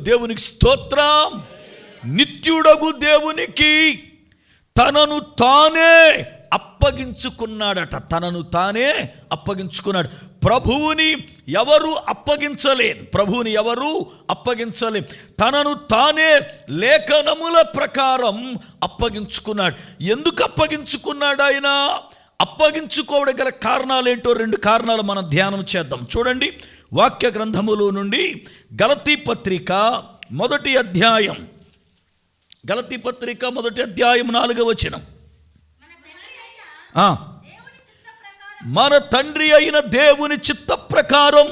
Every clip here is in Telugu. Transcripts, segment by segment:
దేవునికి స్తోత్రం. నిత్యుడగు దేవునికి తనను తానే అప్పగించుకున్నాడట. తనను తానే అప్పగించుకున్నాడు. ప్రభువుని ఎవరు అప్పగించలేదు. తనను తానే లేఖనముల ప్రకారం అప్పగించుకున్నాడు. ఎందుకు అప్పగించుకున్నాడు? ఆయన అప్పగించుకోవడం గల కారణాలేంటో 2 కారణాలు మనం ధ్యానం చేద్దాం. చూడండి, వాక్య గ్రంథములో నుండి గలతీ పత్రిక మొదటి అధ్యాయం 4వ వచనం. మన తండ్రి అయిన దేవుని చిత్త ప్రకారం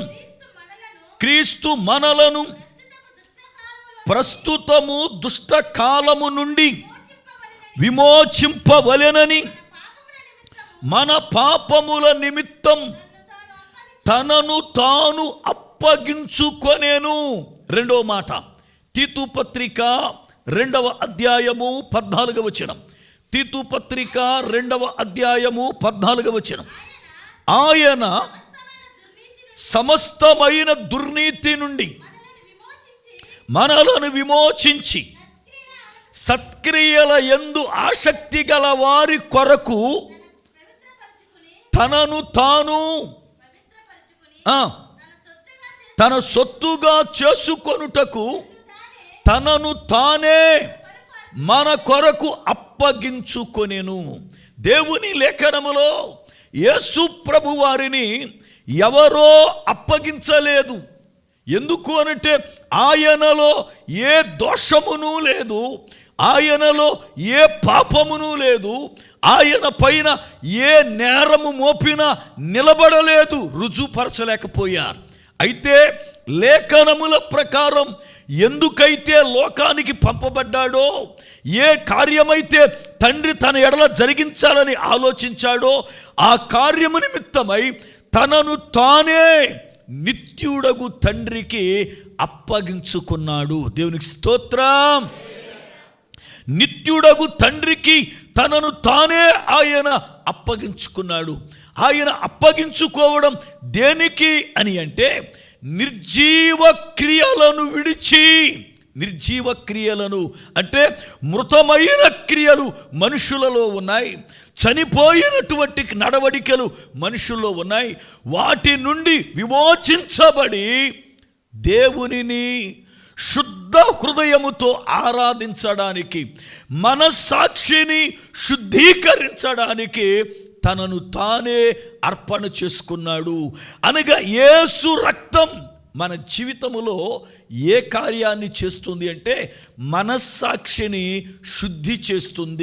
క్రీస్తు మనలను ప్రస్తుతము దుష్టకాలము నుండి విమోచింపవలెనని మన పాపముల నిమిత్తం తనను తాను అప్పగించుకొనెను. 2వ మాట, తీతు పత్రిక 2వ అధ్యాయము 14వ వచనం. తీతు పత్రిక 2వ అధ్యాయము 14వ వచనం. ఆయన సమస్తమైన దుర్నీతి నుండి మనలను విమోచించి సత్క్రియల యందు ఆసక్తి గల వారి కొరకు తనను తాను తన సొత్తుగా చేసుకొనుటకు తనను తానే మన కొరకు అప్పగించుకొనెను. దేవుని లేఖనములో యేసు ప్రభు వారిని ఎవరో అప్పగించలేదు. ఎందుకు అనంటే ఆయనలో ఏ దోషమును లేదు, ఆయనలో ఏ పాపమును లేదు, ఆయన పైన ఏ నేరము మోపినా నిలబడలేదు, రుజుపరచలేకపోయారు. అయితే లేఖనముల ప్రకారం ఎందుకైతే లోకానికి పంపబడ్డాడో, ఏ కార్యమైతే తండ్రి తన ఎడల జరిగించాలని ఆలోచించాడో ఆ కార్యము నిమిత్తమై తనను తానే నిత్యుడగు తండ్రికి అప్పగించుకున్నాడు. దేవునికి స్తోత్రం. నిత్యుడగు తండ్రికి తనను తానే ఆయన అప్పగించుకున్నాడు. ఆయన అప్పగించుకోవడం దేనికి అని అంటే, నిర్జీవ క్రియలను విడిచి, నిర్జీవ క్రియలను అంటే మృతమైన క్రియలు మనుషులలో ఉన్నాయి, చనిపోయినటువంటి నడవడికలు మనుషుల్లో ఉన్నాయి. వాటి నుండి విమోచించబడి దేవునిని శుద్ధ హృదయముతో ఆరాధించడానికి, మనస్సాక్షిని శుద్ధీకరించడానికి తనను తానే అర్పణ చేసుకున్నాడు. అనగా యేసు రక్తం మన జీవితములో ఏ కార్యాన్ని చేస్తుంది అంటే మనస్సాక్షిని శుద్ధి చేస్తుంది.